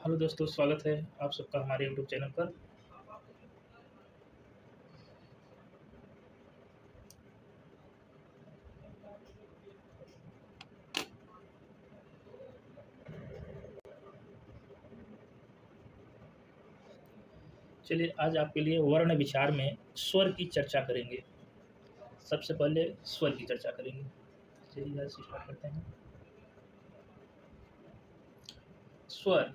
Hello दोस्तों, स्वागत है आप सबका हमारे यूट्यूब चैनल पर। चलिए आज आपके लिए वर्ण विचार में स्वर की चर्चा करेंगे। सबसे पहले स्वर की चर्चा करेंगे। चलिए आज स्टार्ट करते हैं। स्वर,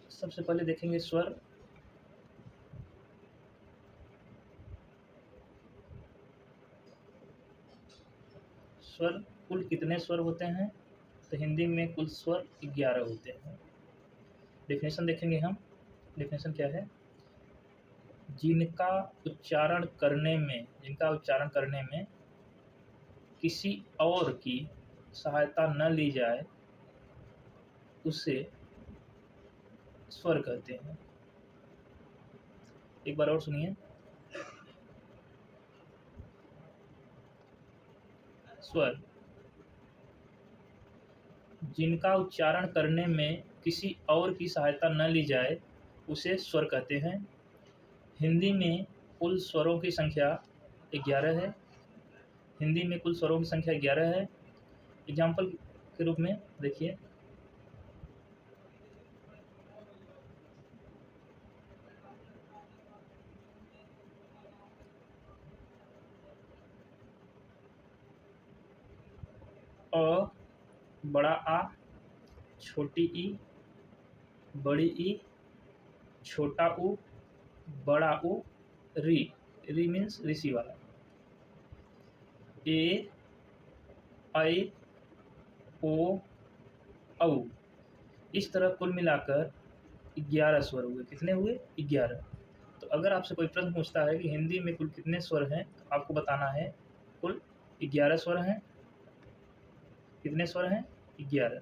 सबसे पहले देखेंगे स्वर। स्वर कुल कितने स्वर होते हैं? तो हिंदी में कुल स्वर 11 होते हैं। डेफिनेशन देखेंगे हम। डेफिनेशन क्या है? जिनका उच्चारण करने में किसी और की सहायता न ली जाए उसे स्वर कहते हैं। एक बार और सुनिए। स्वर, जिनका उच्चारण करने में किसी और की सहायता न ली जाए उसे स्वर कहते हैं। हिंदी में कुल स्वरों की संख्या 11 है। हिंदी में कुल स्वरों की संख्या 11 है। एग्जाम्पल के रूप में देखिए, अ, बड़ा आ, छोटी ई, बड़ी ई, छोटा ऊ, बड़ा ऊ, री। री मीन्स ऋषि वाला। ए, ऐ, ओ, औ। इस तरह कुल मिलाकर 11 स्वर हुए। कितने हुए? 11। तो अगर आपसे कोई प्रश्न पूछता है कि हिंदी में कुल कितने स्वर हैं, तो आपको बताना है कुल 11 स्वर हैं। कितने स्वर हैं? 11।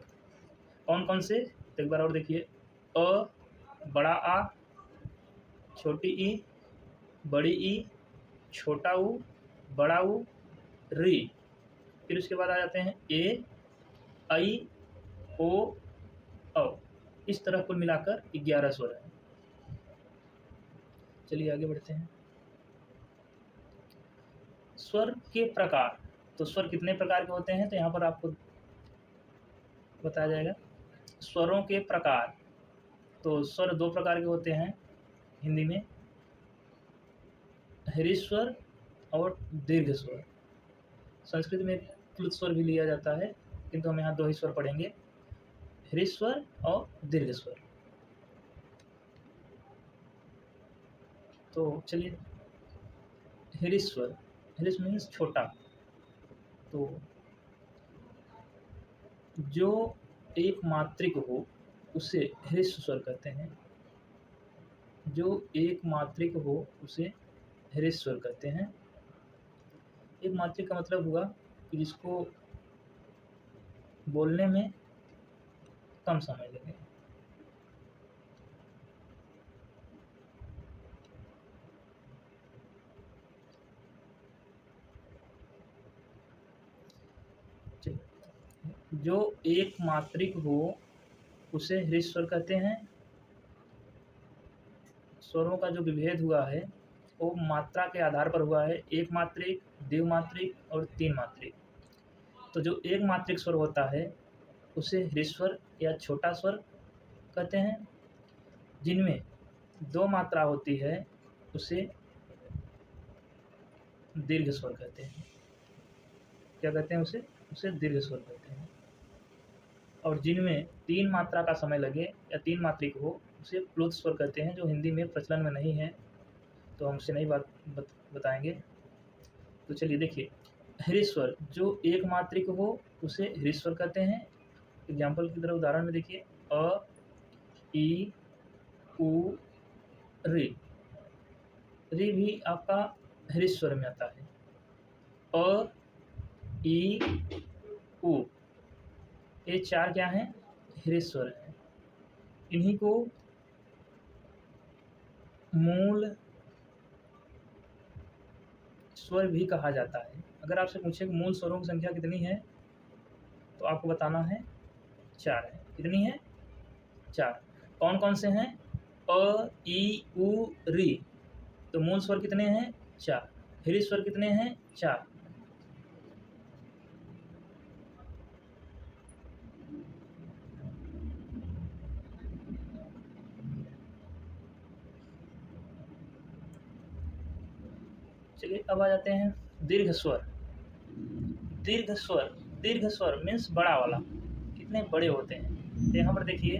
कौन कौन से? तो एक बार और देखिए। अ, बड़ा आ, छोटी ई, बड़ी ई, छोटा ऊ, बड़ा ऊ, री। फिर उसके बाद आ जाते हैं ए, ऐ, ओ, औ। इस तरह कुल मिलाकर 11 स्वर हैं। चलिए आगे बढ़ते हैं। स्वर के प्रकार। तो स्वर कितने प्रकार के होते हैं? तो यहाँ पर आपको बताया जाएगा। स्वरों के प्रकार। तो स्वर 2 प्रकार के होते हैं हिंदी में, हृस्व स्वर और दीर्घ स्वर। संस्कृत में प्लुत स्वर भी लिया जाता है, किंतु हम यहाँ 2 ही स्वर पढ़ेंगे, हृस्व स्वर और दीर्घ स्वर। तो चलिए, हृस्व स्वर, हृस्व मीन्स छोटा। तो जो एक मात्रिक हो उसे हृस्व स्वर कहते हैं। जो एक मात्रिक हो उसे हृस्व स्वर कहते हैं। एक मात्रिक का मतलब हुआ कि जिसको बोलने में कम समय लगे। जो एक मात्रिक हो उसे हृस्व स्वर कहते हैं। स्वरों का जो विभेद हुआ है वो मात्रा के आधार पर हुआ है। एक मात्रिक, द्विमात्रिक और 3 मात्रिक। तो जो एक मात्रिक स्वर होता है उसे हृस्व स्वर या छोटा स्वर कहते हैं। जिनमें 2 मात्रा होती है उसे दीर्घ स्वर कहते हैं। क्या कहते हैं उसे? उसे दीर्घ स्वर कहते हैं। और जिनमें 3 मात्रा का समय लगे या 3 मात्रिक हो उसे प्लुत स्वर कहते हैं, जो हिंदी में प्रचलन में नहीं है, तो हम उसे नहीं बताएंगे। तो चलिए देखिए, हृस्व स्वर जो एक मात्रिक हो उसे हृस्व स्वर कहते हैं। एग्जाम्पल की तरह उदाहरण में देखिए, अ, ई, उ, री। री भी आपका हृस्व स्वर में आता है। अ, ई, उ, ये 4 क्या हैं? हृस्व स्वर हैं। इन्हीं को मूल स्वर भी कहा जाता है। अगर आपसे पूछे कि मूल स्वरों की संख्या कितनी है, तो आपको बताना है 4 है। कितनी है? 4। कौन कौन से हैं? अ, ई, उ, री। तो मूल स्वर कितने हैं? 4। हृदय स्वर कितने हैं? 4। चलिए अब आ जाते हैं दीर्घ स्वर। दीर्घ स्वर, दीर्घ स्वर मीन्स बड़ा वाला। कितने बड़े होते हैं? तो यहाँ पर देखिए,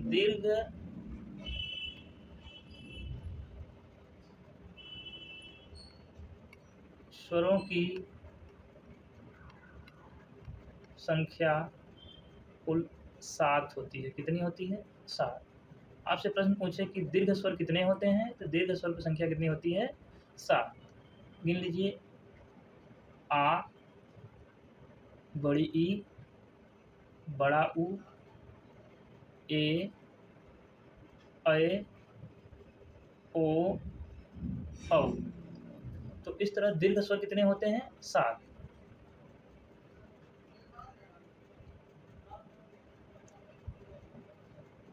दीर्घ स्वरों की संख्या कुल 7 होती है। कितनी होती है? 7। आपसे प्रश्न पूछे कि दीर्घ स्वर कितने होते हैं, तो दीर्घ स्वर की संख्या कितनी होती है? 7। गिन लीजिए। आ, बड़ी ई, बड़ा ऊ, ए, ऐ, ओ, औ। तो इस तरह दीर्घ स्वर कितने होते हैं? 7।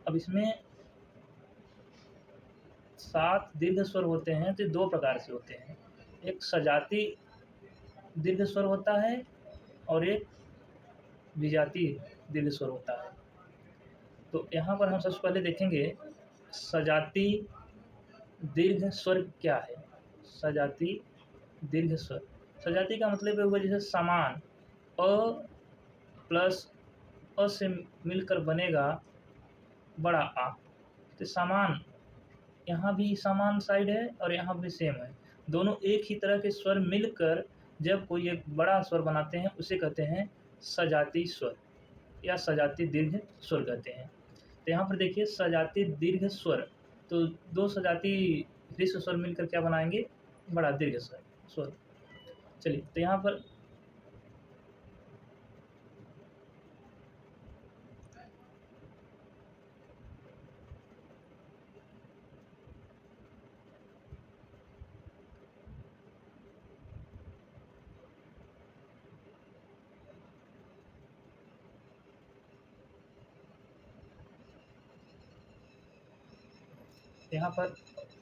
अब इसमें 7 दीर्घ स्वर होते हैं तो 2 प्रकार से होते हैं। एक सजाती दीर्घ स्वर होता है और एक विजातीय दीर्घ स्वर होता है। तो यहाँ पर हम सबसे पहले देखेंगे सजाती दीर्घ स्वर क्या है। सजाती दीर्घ स्वर, सजाती का मतलब ये हुआ जैसे समान, अ प्लस अ से मिलकर बनेगा बड़ा आ। तो समान, यहाँ भी समान साइड है और यहाँ भी सेम है। दोनों एक ही तरह के स्वर मिलकर जब कोई एक बड़ा स्वर बनाते हैं उसे कहते हैं सजाती स्वर या सजाती दीर्घ स्वर कहते हैं। तो यहाँ पर देखिए सजाती दीर्घ स्वर, तो 2 सजाती हृस्व स्वर मिलकर क्या बनाएंगे? बड़ा दीर्घ स्वर। चलिए तो यहाँ पर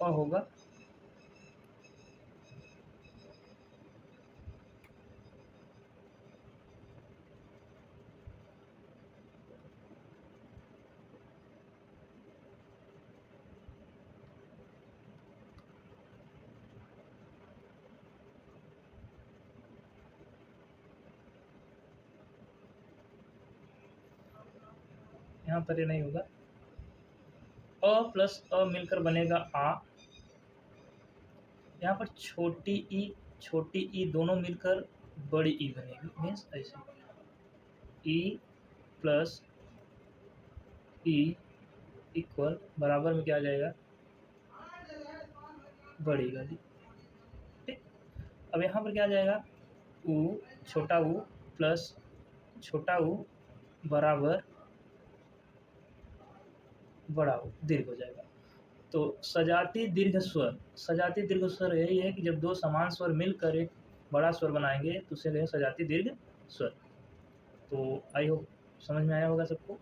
अ होगा, यहाँ पर ये नहीं होगा। अ प्लस अ मिलकर बनेगा आ। यहाँ पर छोटी ई दोनों मिलकर बड़ी ई बनेगी, मीन्स ऐसे ई प्लस ई इक्वल बराबर में क्या आ जाएगा? बड़ी वाली। ठीक। अब यहाँ पर क्या आ जाएगा? ऊ, छोटा ऊ प्लस छोटा ऊ बराबर बड़ा ऊ, दीर्घ हो जाएगा। तो सजाती दीर्घ स्वर, सजाती दीर्घ स्वर यही है कि जब 2 समान स्वर मिलकर एक बड़ा स्वर बनाएँगे तो उसे कहें सजाती दीर्घ स्वर। तो आई होप समझ में आया होगा सबको।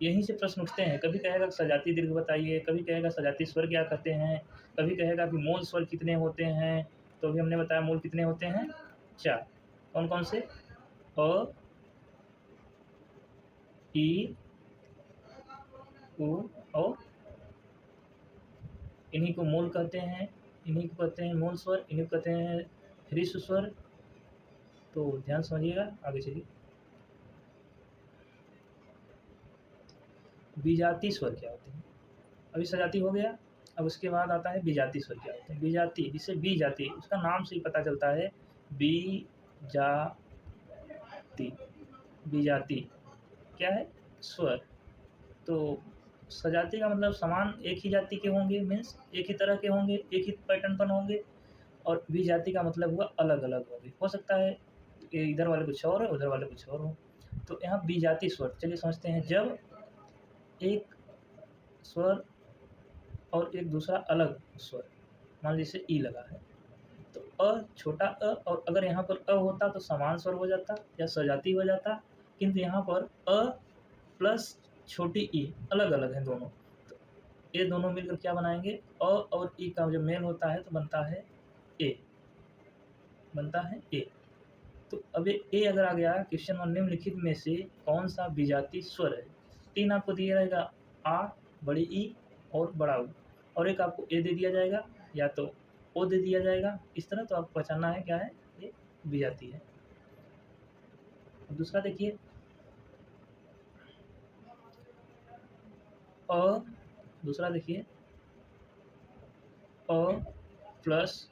यहीं से प्रश्न उठते हैं, कभी कहेगा सजाती दीर्घ बताइए, कभी कहेगा सजाती स्वर क्या कहते हैं, कभी कहेगा कि मूल स्वर कितने होते हैं। तो अभी हमने बताया मूल कितने होते हैं? 4। कौन-कौन से? अ, ई, उ और इन्हीं को मूल कहते हैं, इन्हीं को कहते हैं मूल स्वर, इन्हीं को कहते हैं हृस्व स्वर। तो ध्यान से समझिएगा, आगे चलिए। विजातीय स्वर क्या होते हैं? अभी सजाती हो गया, अब उसके बाद आता है विजातीय स्वर क्या होते हैं। विजातीय, जिसे बी जाती, उसका नाम से ही पता चलता है, बीजाती। विजातीय क्या है? स्वर। तो सजाती का मतलब समान एक ही जाति के होंगे, मीन्स एक ही तरह के होंगे, एक ही पैटर्न पर होंगे। और विजाति का मतलब हुआ अलग-अलग होंगे। हो सकता है कि इधर वाले कुछ और हो, उधर वाले कुछ और हो। तो यहाँ विजातीय स्वर, चलिए समझते हैं। जब एक स्वर और एक दूसरा अलग स्वर, मान लीजिए जैसे ई लगा है, तो छोटा और अगर यहाँ पर होता तो समान स्वर हो जाता या सजाती हो जाता। किंतु यहाँ पर अ प्लस छोटी ई अलग अलग हैं दोनों। तो ये दोनों मिलकर क्या बनाएंगे, अ और ई का जब मेल होता है तो बनता है ए, बनता है ए। तो अब ये ए अगर आ गया, क्वेश्चन में निम्नलिखित में से कौन सा विजातीय स्वर है। तीन आपको दिया रहेगा, आ, बड़ी ई और बड़ा ऊ, और एक आपको ए दे दिया जाएगा या तो ओ दे दिया जाएगा। इस तरह तो आपको पहचानना है क्या है, ये विजातीय है। अब दूसरा देखिए, अ, दूसरा देखिए, अ प्लस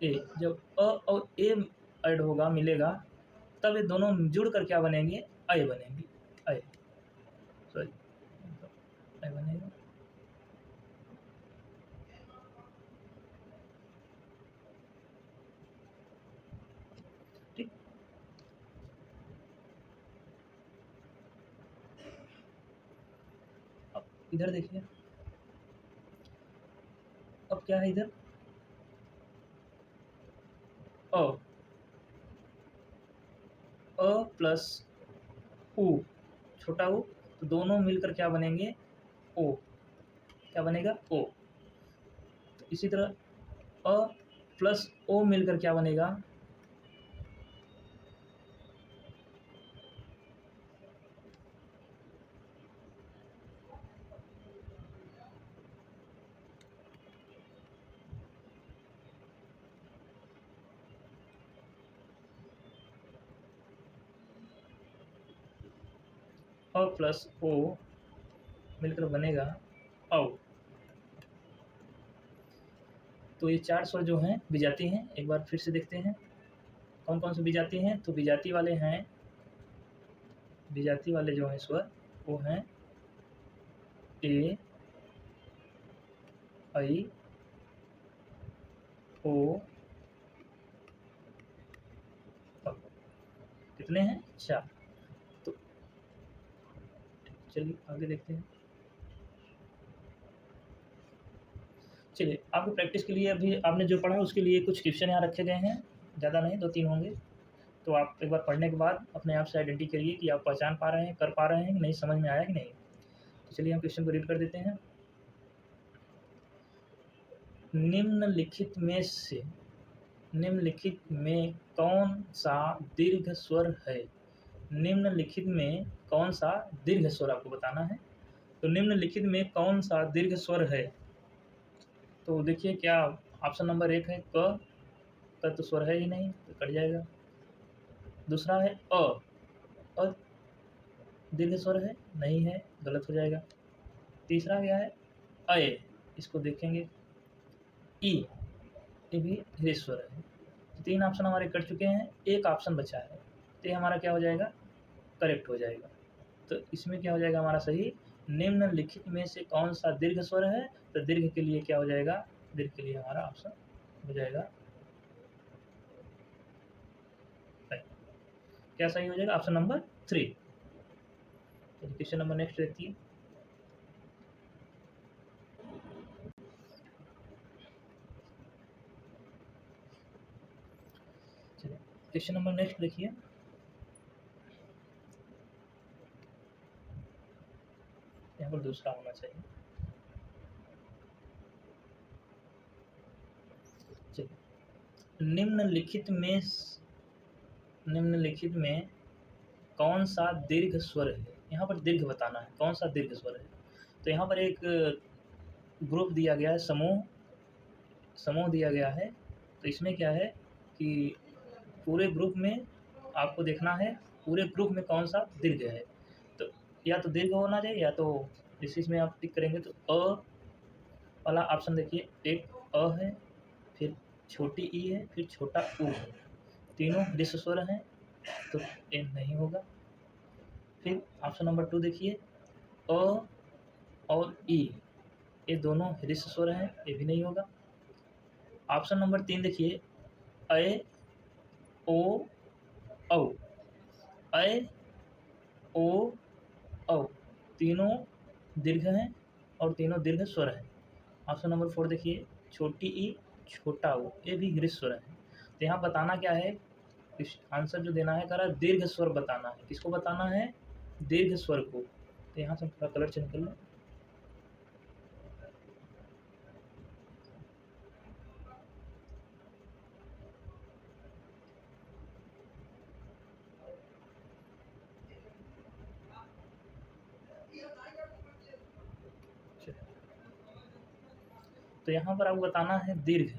ए। जब अ और ए ऐड होगा, मिलेगा, तब ये दोनों जुड़कर क्या बनेंगे, अय बनेंगे, अय, सॉरी, अय बनेगा। ठीक, अब इधर देखिए, अब क्या है इधर, अ, अ प्लस उ, छोटा ऊ, तो दोनों मिलकर क्या बनेंगे, ओ, क्या बनेगा, ओ। तो इसी तरह अ प्लस ओ मिलकर क्या बनेगा, अ प्लस ओ मिलकर बनेगा औ। तो ये चार स्वर जो हैं विजाती हैं, एक बार फिर से देखते हैं कौन कौन से विजाती हैं। तो विजाती वाले हैं, विजाती वाले जो हैं स्वर वो हैं ए, आई, ओ, औ। कितने हैं, चार। तो चलिए आगे देखते हैं। चलिए आपकी प्रैक्टिस के लिए अभी आपने जो पढ़ा उसके लिए कुछ क्वेश्चन यहाँ रखे गए हैं, ज़्यादा नहीं, 2-3 होंगे। तो आप एक बार पढ़ने के बाद अपने आप से आइडेंटिटी करिए कि आप पहचान पा रहे हैं, कर पा रहे हैं कि नहीं, समझ में आया कि नहीं। तो चलिए हम क्वेश्चन को रीड कर देते हैं। निम्नलिखित में से, निम्नलिखित में कौन सा दीर्घ स्वर है। निम्नलिखित में कौन सा दीर्घ स्वर आपको बताना है। तो निम्नलिखित में कौन सा दीर्घ स्वर है। तो देखिए क्या ऑप्शन नंबर 1 है क, का तो स्वर है ही नहीं तो कट जाएगा। दूसरा है अ दीर्घ स्वर है, नहीं है, गलत हो जाएगा। तीसरा क्या है अय, इसको देखेंगे। ई, ये भी दीर्घ स्वर है। तो 3 ऑप्शन हमारे कट चुके हैं, एक ऑप्शन बचा है, तो ये हमारा क्या हो जाएगा, करेक्ट हो जाएगा। तो इसमें क्या हो जाएगा हमारा सही, निम्नलिखित में से कौन सा दीर्घ स्वर है। तो दीर्घ के लिए क्या हो जाएगा, दीर्घ के लिए हमारा ऑप्शन हो जाएगा सही। क्या सही हो जाएगा, option number 3। Question number next देखिए। चलिए क्वेश्चन नंबर नेक्स्ट देखिए। यहाँ पर दूसरा होना चाहिए। चलिए, निम्नलिखित में कौन सा दीर्घ स्वर है। यहाँ पर दीर्घ बताना है, कौन सा दीर्घ स्वर है। तो यहाँ पर एक ग्रुप दिया गया है, समूह दिया गया है। तो इसमें क्या है कि पूरे ग्रुप में आपको देखना है, पूरे ग्रुप में कौन सा दीर्घ है। तो या तो दीर्घ होना चाहिए, या तो इसमें आप टिक करेंगे तो अ वाला ऑप्शन देखिए, एक अ है, फिर छोटी ई है, फिर छोटा ऊ है, तीनों दीर्घ स्वर हैं, तो ए नहीं होगा। फिर ऑप्शन नंबर 2 देखिए, अ और ई, ये दोनों दीर्घ स्वर हैं, ये भी नहीं होगा। ऑप्शन नंबर 3 देखिए, अ, ओ, औ, अ, ओ, औ, तीनों दीर्घ हैं और तीनों दीर्घ स्वर हैं। ऑप्शन नंबर 4 देखिए, छोटी ई, छोटा ऊ, ये भी दीर्घ स्वर है। तो यहाँ बताना क्या है इस आंसर जो देना है कह रहा है दीर्घ स्वर बताना है। किसको बताना है? दीर्घ स्वर को। तो यहाँ से थोड़ा कलर चेंज कर लो। तो यहाँ पर आपको बताना है दीर्घ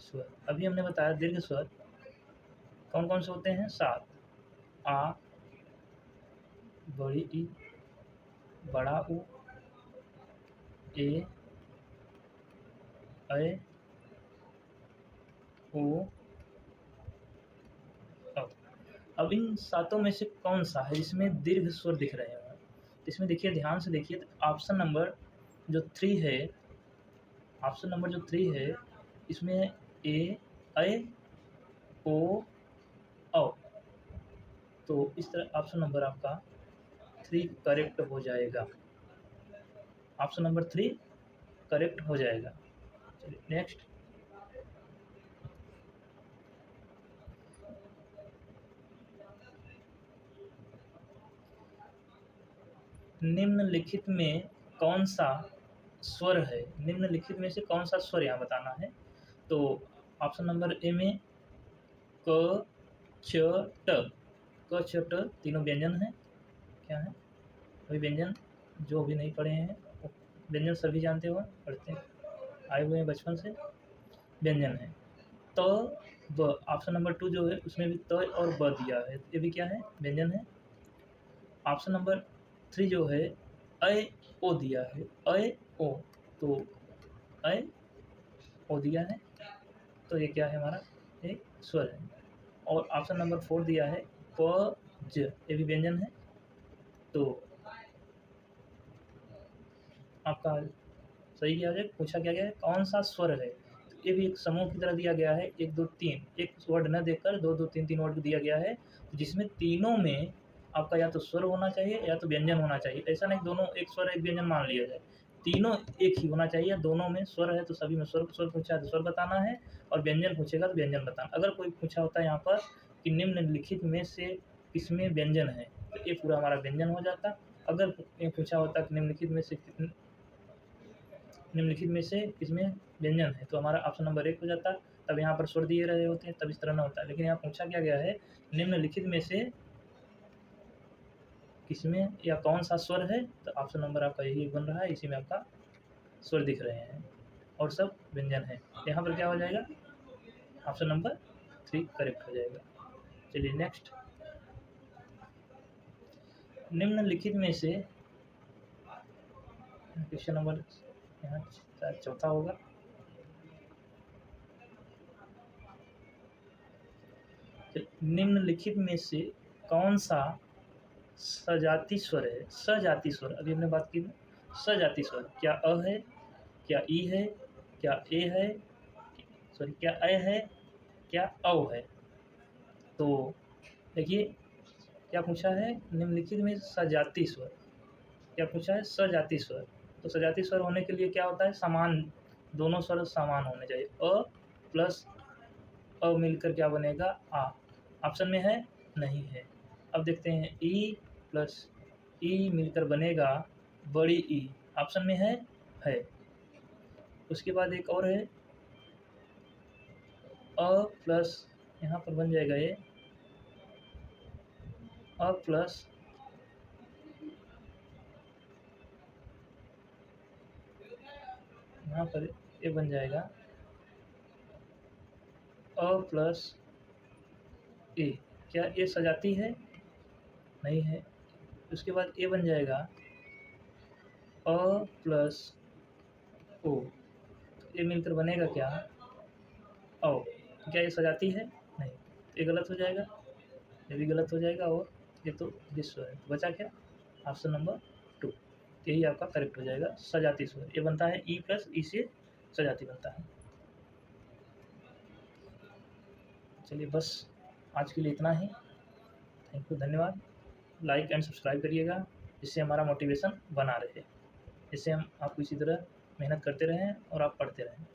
स्वर। अभी हमने बताया दीर्घ स्वर कौन कौन से होते हैं? 7। आ, बड़ी ई, बड़ा ऊ, ए, ऐ, ओ, औ। अब इन 7 में से कौन सा है जिसमें दीर्घ स्वर दिख रहे हैं? इसमें देखिए, ध्यान से देखिए, तो ऑप्शन नंबर जो 3 है, ऑप्शन नंबर जो 3 है, इसमें ए, ऐ, ओ, औ। तो इस तरह ऑप्शन नंबर आपका 3 करेक्ट हो जाएगा। ऑप्शन नंबर 3 करेक्ट हो जाएगा। चलिए नेक्स्ट। निम्नलिखित में कौन सा स्वर है? निम्नलिखित में से कौन सा स्वर यहाँ बताना है। तो ऑप्शन नंबर ए में क, च, ट। क, च, ट तीनों व्यंजन हैं। क्या है? वही व्यंजन जो अभी नहीं पढ़े हैं, व्यंजन सभी जानते हो, पढ़ते हैं, आए हुए हैं बचपन से, व्यंजन है। त, ब। ऑप्शन नंबर 2 जो है उसमें भी त और ब दिया है, ये भी क्या है? व्यंजन है। ऑप्शन नंबर 3 जो है ऐ, ओ दिया है, ऐ, ओ। तो ऐ, ओ दिया है, तो ये क्या है हमारा? एक स्वर है। और ऑप्शन नंबर 4 दिया है प, ज, ये भी व्यंजन है। तो आपका सही क्या है? पूछा क्या गया है? कौन सा स्वर है? तो ये भी एक समूह की तरह दिया गया है, 1 2 3, एक वर्ड न देकर 2 2 3 3 वर्ड दिया गया है, जिसमें तीनों में आपका या तो स्वर होना चाहिए या तो व्यंजन होना चाहिए। ऐसा नहीं दोनों एक स्वर एक व्यंजन मान लिया जाए, तीनों एक ही होना चाहिए। दोनों में स्वर है तो सभी में स्वर, स्वर पूछा है तो स्वर बताना है, और व्यंजन पूछेगा तो व्यंजन बताना। अगर कोई पूछा होता है यहाँ पर कि निम्नलिखित में से किसमें व्यंजन है, तो ये पूरा हमारा व्यंजन हो जाता। अगर ये पूछा होता कि निम्नलिखित में से किसमें व्यंजन है, तो हमारा ऑप्शन नंबर 1 हो जाता। तब यहाँ पर स्वर दिए रहे होते हैं, तब इस तरह ना होता। लेकिन यहाँ पूछा क्या गया है? निम्नलिखित में से किसमें या कौन सा स्वर है, तो ऑप्शन नंबर आपका यही बन रहा है, इसी में आपका स्वर दिख रहे हैं और सब व्यंजन है। यहाँ पर क्या हो जाएगा? ऑप्शन नंबर 3 करेक्ट हो जाएगा। चलिए नेक्स्ट। निम्नलिखित में से क्वेश्चन नंबर यहाँ शायद चौथा होगा। निम्नलिखित में से कौन सा सजाती स्वर है? सजाती स्वर, अभी हमने बात की ना, सजाती स्वर। क्या अ है, क्या ई है, क्या ए है, सॉरी क्या ऐ है, क्या औ है? तो देखिए क्या पूछा है? निम्नलिखित में सजाती स्वर, क्या पूछा है? सजाती स्वर। तो सजाती स्वर होने के लिए क्या होता है? समान, दोनों स्वर समान होने चाहिए। अ प्लस अ मिलकर क्या बनेगा? आ। ऑप्शन में है? नहीं है। अब देखते हैं, ई प्लस ई मिलकर बनेगा बड़ी ई। ऑप्शन में है? है। उसके बाद एक और है, अ प्लस, यहाँ पर बन जाएगा ये अ प्लस यहाँ पर ये बन जाएगा अ प्लस ए। क्या ये सजाती है? नहीं है। उसके बाद ए बन जाएगा अ प्लस ओ। ये मिलकर बनेगा क्या? ओ। क्या ये सजाती है? नहीं। ये गलत हो जाएगा, ये भी गलत हो जाएगा, और ये तो विश्व है। बचा क्या? ऑप्शन नंबर 2, यही आपका करेक्ट हो जाएगा, सजाती स्वर। ये बनता है ई प्लस ई से सजाती बनता है। चलिए बस आज के लिए इतना ही। थैंक यू, धन्यवाद। लाइक एंड सब्सक्राइब करिएगा, जिससे हमारा मोटिवेशन बना रहे, जिससे हम आपको इसी तरह मेहनत करते रहें और आप पढ़ते रहें।